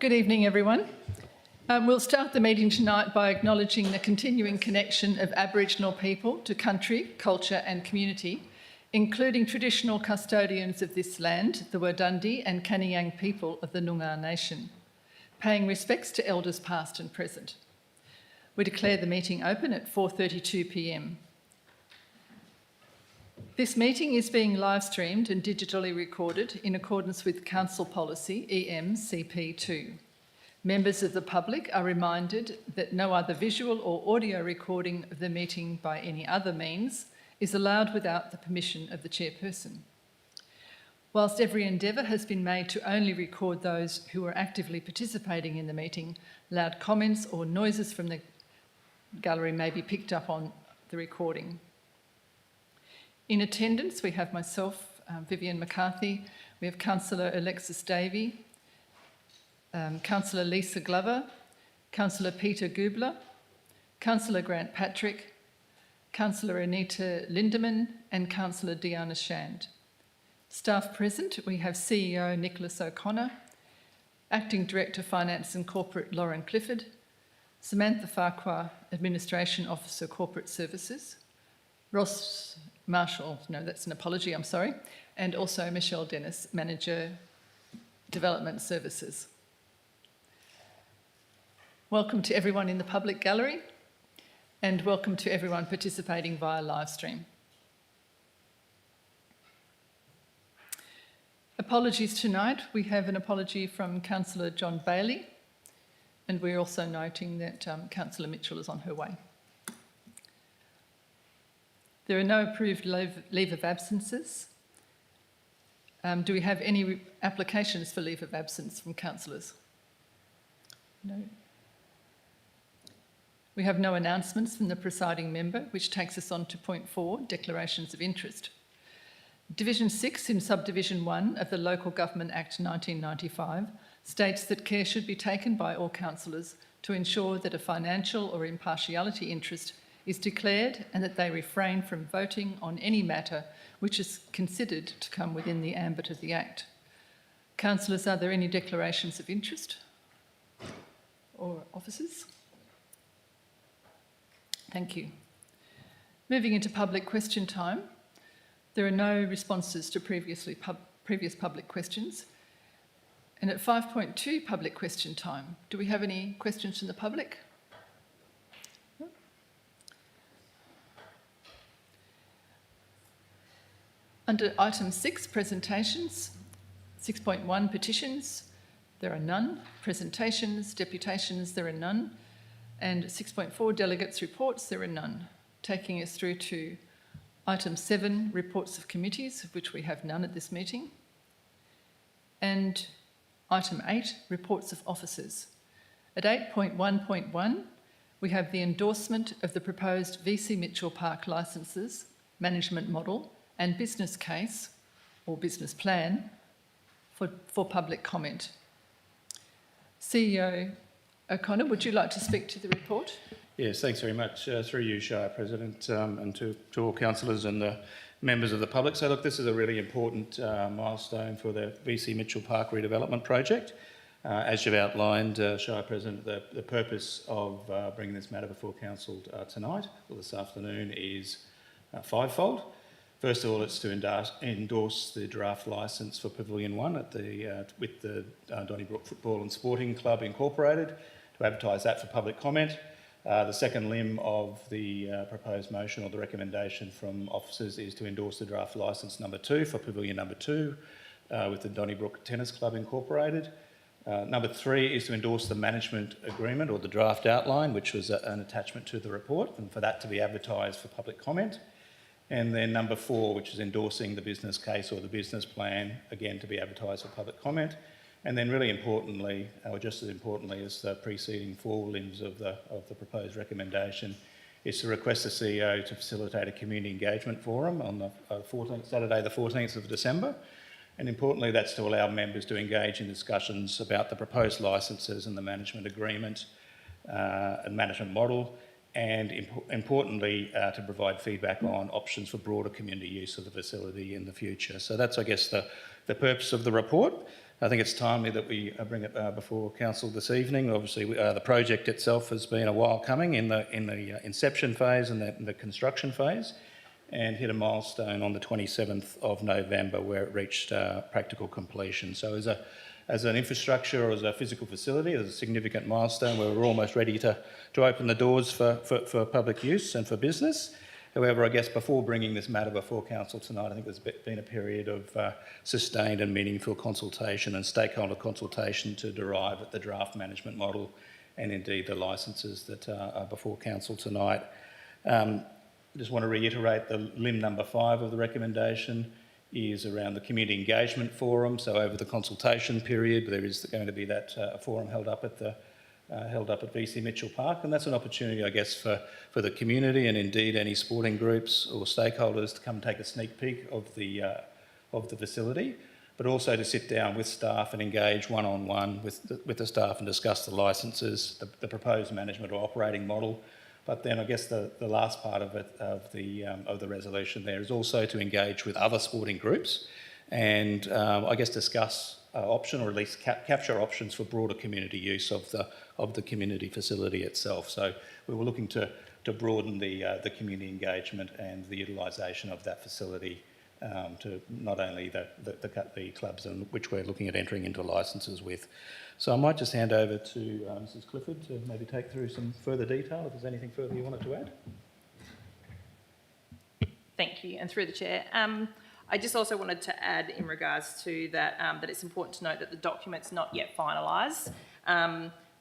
Good evening, everyone. We'll start the meeting tonight by acknowledging the continuing connection of Aboriginal people to country, culture and community, including traditional custodians of this land, the Wurundjeri and Kaniang people of the Noongar Nation, paying respects to elders past and present. We declare the meeting open at 4:32 p.m. This meeting is being live streamed and digitally recorded in accordance with Council Policy EM-CP2. Members of the public are reminded that no other visual or audio recording of the meeting by any other means is allowed without the permission of the chairperson. Whilst every endeavour has been made to only record those who are actively participating in the meeting, loud comments or noises from the gallery may be picked up on the recording. In attendance, we have myself, Vivian McCarthy, we have Councillor Alexis Davey, Councillor Lisa Glover, Councillor Peter Gubler, Councillor Grant Patrick, Councillor Anita Lindeman and Councillor Diana Shand. Staff present, we have CEO Nicholas O'Connor, Acting Director Finance and Corporate Lauren Clifford, Samantha Farquhar, Administration Officer Corporate Services, Ross Marshall, no, that's an apology, I'm sorry, and also Michelle Dennis, Manager Development Services. Welcome to everyone in the public gallery and welcome to everyone participating via live stream. Apologies tonight. We have an apology from Councillor John Bailey and we're also noting that Councillor Mitchell is on her way. There are no approved leave of absences. Do we have any applications for leave of absence from councillors? No. We have no announcements from the presiding member, which takes us on to point 4, declarations of interest. Division 6 in Subdivision 1 of the Local Government Act 1995 states that care should be taken by all councillors to ensure that a financial or impartiality interest is declared and that they refrain from voting on any matter which is considered to come within the ambit of the Act. Councillors, are there any declarations of interest or officers? Thank you. Moving into public question time, there are no responses to previous public questions. And at 5.2 public question time, do we have any questions from the public? Under item 6, presentations, 6.1, petitions, there are none. Presentations, deputations, there are none. And 6.4, delegates' reports, there are none. Taking us through to item 7, reports of committees, of which we have none at this meeting. And item 8, reports of officers. At 8.1.1, we have the endorsement of the proposed VC Mitchell Park licences, management model, and business case or business plan for public comment. CEO O'Connor, would you like to speak to the report? Yes, thanks very much. Through you, Shire President, and to all councillors and the members of the public. So look, this is a really important milestone for the VC Mitchell Park redevelopment project. As you've outlined, Shire President, the purpose of bringing this matter before Council tonight, or this afternoon, is fivefold. First of all, it's to endorse the draft licence for Pavilion 1 at with the Donnybrook Football and Sporting Club Incorporated, to advertise that for public comment. The second limb of the proposed motion or the recommendation from officers is to endorse the draft licence number 2 for Pavilion number 2 with the Donnybrook Tennis Club Incorporated. Number 3 is to endorse the management agreement or the draft outline, which was an attachment to the report, and for that to be advertised for public comment. And then number 4, which is endorsing the business case or the business plan, again to be advertised for public comment. And then really importantly, or just as importantly as the preceding 4 limbs of the proposed recommendation, is to request the CEO to facilitate a community engagement forum on the Saturday the 14th of December. And importantly, that's to allow members to engage in discussions about the proposed licences and the management agreement and management model, and importantly, to provide feedback on options for broader community use of the facility in the future. So that's, I guess, the purpose of the report. I think it's timely that we bring it before Council this evening. Obviously, the project itself has been a while coming in the inception phase and the construction phase, and hit a milestone on the 27th of November where it reached practical completion. So as an infrastructure or as a physical facility, there's a significant milestone where we're almost ready to open the doors for public use and for business. However, I guess before bringing this matter before Council tonight, I think there's been a period of sustained and meaningful consultation and stakeholder consultation to derive at the draft management model and indeed the licences that are before Council tonight. I just want to reiterate the limb number 5 of the recommendation is around the community engagement forum. So over the consultation period, there is going to be that forum held up at VC Mitchell Park, and that's an opportunity, I guess, for the community and indeed any sporting groups or stakeholders to come take a sneak peek of the facility, but also to sit down with staff and engage one-on-one with the staff and discuss the licences, the proposed management or operating model. But then I guess the last part of the resolution there is also to engage with other sporting groups and I guess discuss option or at least capture options for broader community use of the community facility itself. So we were looking to broaden the community engagement and the utilisation of that facility to not only the clubs in which we're looking at entering into licences with. So I might just hand over to Mrs Clifford to maybe take through some further detail, if there's anything further you wanted to add. Thank you, and through the chair. I just also wanted to add in regards to that, that it's important to note that the document's not yet finalised.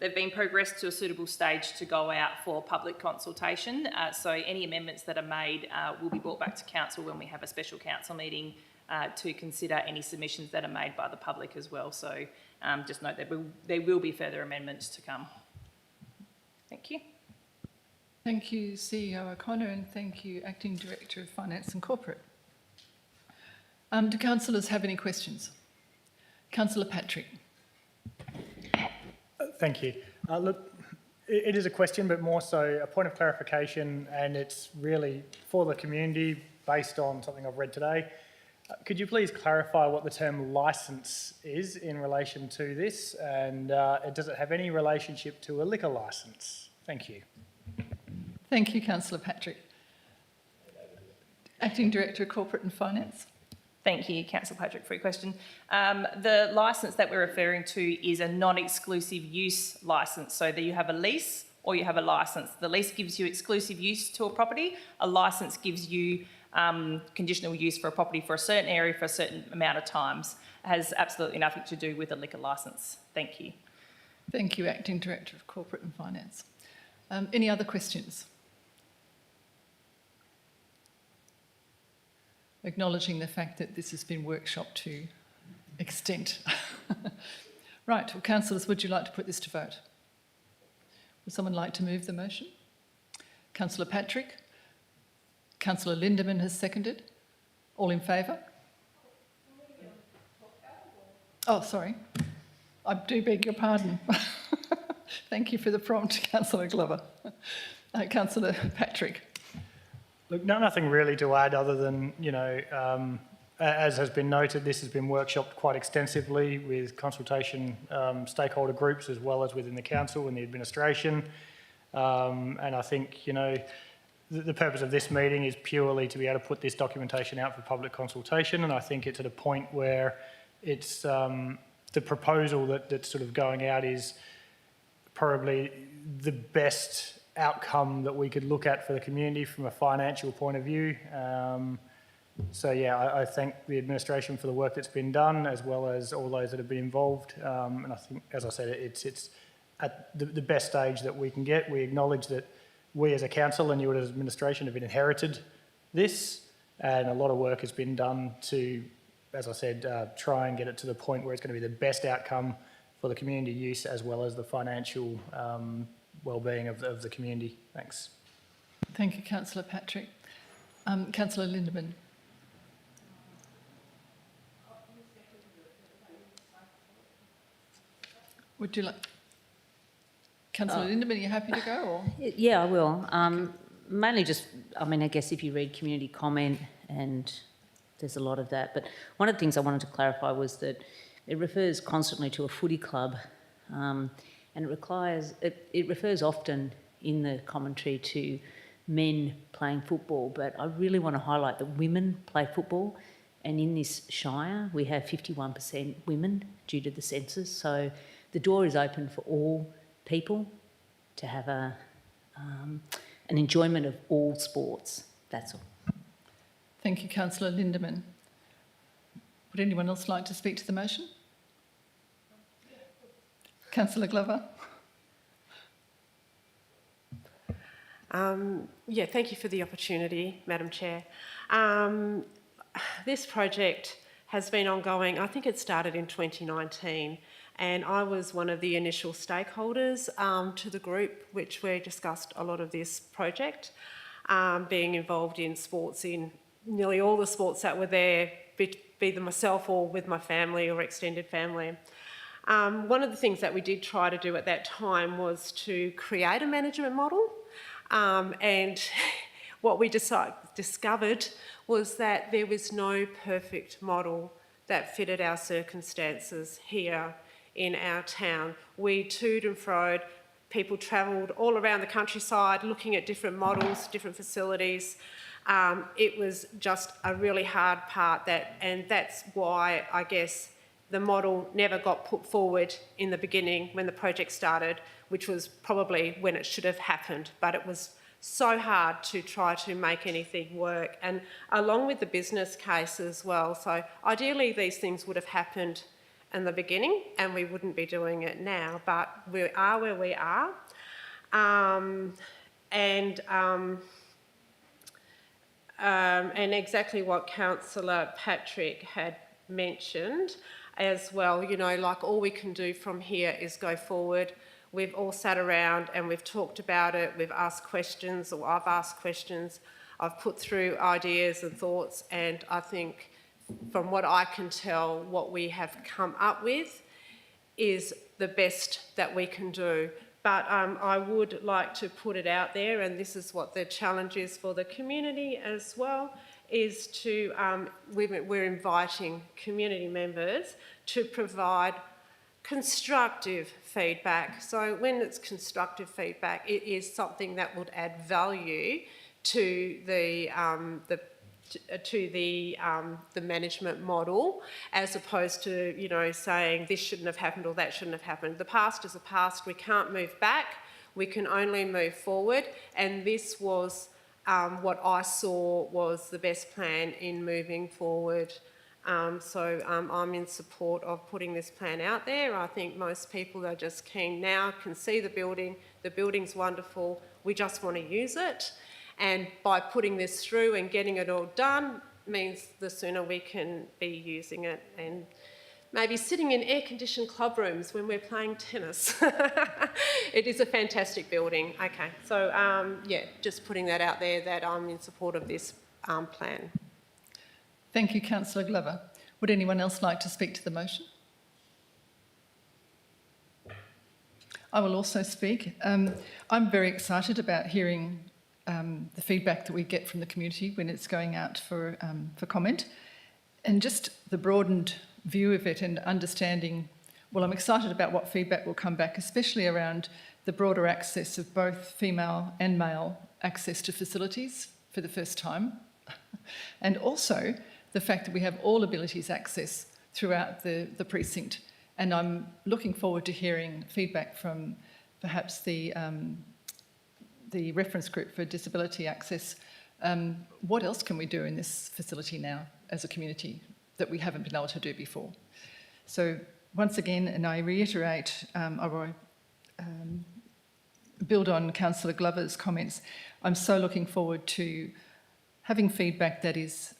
They've been progressed to a suitable stage to go out for public consultation. So any amendments that are made will be brought back to council when we have a special council meeting to consider any submissions that are made by the public as well. So just note that there will be further amendments to come. Thank you. Thank you, CEO O'Connor, and thank you, Acting Director of Finance and Corporate. Do councillors have any questions? Councillor Patrick. Thank you. Look, it is a question, but more so a point of clarification, and it's really for the community based on something I've read today. Could you please clarify what the term licence is in relation to this, and does it have any relationship to a liquor licence? Thank you. Thank you, Councillor Patrick. Acting Director of Corporate and Finance. Thank you, Councillor Patrick, for your question. The licence that we're referring to is a non-exclusive use licence, so that you have a lease or you have a licence. The lease gives you exclusive use to a property. A licence gives you conditional use for a property for a certain area for a certain amount of times. It has absolutely nothing to do with a liquor licence. Thank you. Thank you, Acting Director of Corporate and Finance. Any other questions? Acknowledging the fact that this has been workshopped to extent. Right, well, councillors, would you like to put this to vote? Would someone like to move the motion? Councillor Patrick. Councillor Lindeman has seconded. All in favour? Oh, sorry. I do beg your pardon. Thank you for the prompt, Councillor Glover. Councillor Patrick. Look, nothing really to add other than, you know, as has been noted, this has been workshopped quite extensively with consultation stakeholder groups as well as within the council and the administration. And I think, you know, the purpose of this meeting is purely to be able to put this documentation out for public consultation, and I think it's at a point where it's the proposal that's sort of going out is probably the best outcome that we could look at for the community from a financial point of view. So yeah, I thank the administration for the work that's been done, as well as all those that have been involved. And I think, as I said, it's at the best stage that we can get. We acknowledge that we as a council and you as administration have inherited this, and a lot of work has been done to, as I said, try and get it to the point where it's going to be the best outcome for the community use as well as the financial well-being of the community. Thanks. Thank you, Councillor Patrick. Councillor Lindeman. Would you like... Councillor Lindeman, are you happy to go? Or? Yeah, I will. Mainly just, I mean, I guess if you read community comment, and there's a lot of that, but one of the things I wanted to clarify was that it refers constantly to a footy club, and it refers often in the commentary to men playing football, but I really want to highlight that women play football, and in this shire we have 51% women due to the census, so the door is open for all people to have an enjoyment of all sports. That's all. Thank you, Councillor Lindeman. Would anyone else like to speak to the motion? Councillor Glover. Thank you for the opportunity, Madam Chair. This project has been ongoing. I think it started in 2019, and I was one of the initial stakeholders to the group, which we discussed a lot of this project, being involved in sports, in nearly all the sports that were there, be them myself or with my family or extended family. One of the things that we did try to do at that time was to create a management model, and what we discovered was that there was no perfect model that fitted our circumstances here in our town. We toed and froed, people travelled all around the countryside looking at different models, different facilities. It was just a really hard part, and that's why I guess the model never got put forward in the beginning when the project started, which was probably when it should have happened, but it was so hard to try to make anything work, and along with the business case as well. So ideally these things would have happened in the beginning and we wouldn't be doing it now, but we are where we are. And exactly what Councillor Patrick had mentioned as well, you know, like all we can do from here is go forward. We've all sat around and we've talked about it, we've asked questions, or I've asked questions, I've put through ideas and thoughts, and I think from what I can tell, what we have come up with is the best that we can do. But I would like to put it out there, and this is what the challenge is for the community as well, is to, we're inviting community members to provide constructive feedback. So when it's constructive feedback, it is something that would add value to the management model, as opposed to, you know, saying this shouldn't have happened or that shouldn't have happened. The past is the past. We can't move back. We can only move forward. And this was what I saw was the best plan in moving forward. So I'm in support of putting this plan out there. I think most people are just keen now, can see the building. The building's wonderful. We just want to use it. And by putting this through and getting it all done means the sooner we can be using it and maybe sitting in air-conditioned club rooms when we're playing tennis. It is a fantastic building. Okay, so just putting that out there that I'm in support of this plan. Thank you, Councillor Glover. Would anyone else like to speak to the motion? I will also speak. I'm very excited about hearing the feedback that we get from the community when it's going out for comment, and just the broadened view of it and understanding. Well, I'm excited about what feedback will come back, especially around the broader access of both female and male access to facilities for the first time, and also the fact that we have all abilities access throughout the precinct. And I'm looking forward to hearing feedback from perhaps the reference group for disability access. What else can we do in this facility now as a community that we haven't been able to do before? So once again, and I reiterate, I will build on Councillor Glover's comments, I'm so looking forward to having feedback that is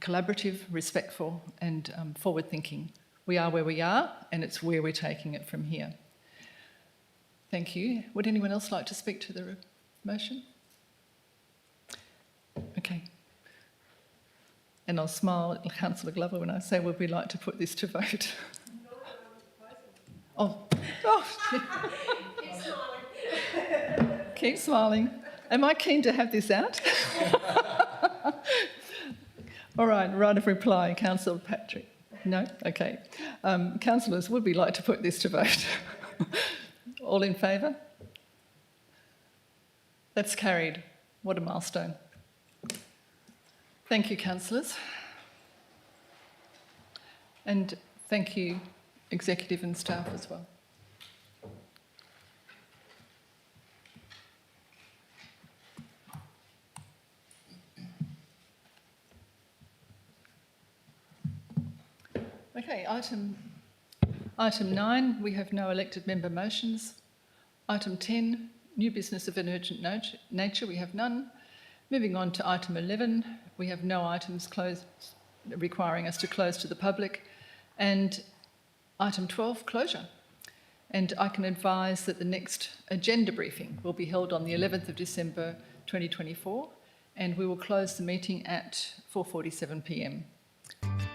collaborative, respectful and forward-thinking. We are where we are, and it's where we're taking it from here. Thank you. Would anyone else like to speak to the motion? Okay. And I'll smile at Councillor Glover when I say, would we like to put this to vote? Oh. Keep smiling. Keep smiling. Am I keen to have this out? All right, right of reply, Councillor Patrick. No? Okay. Councillors, would we like to put this to vote? All in favour? That's carried. What a milestone. Thank you, councillors. And thank you, executive and staff as well. Okay, item 9, we have no elected member motions. Item 10, new business of an urgent nature, we have none. Moving on to item 11, we have no items requiring us to close to the public. And item 12, closure. And I can advise that the next agenda briefing will be held on the 11th of December 2024, and we will close the meeting at 4:47 p.m.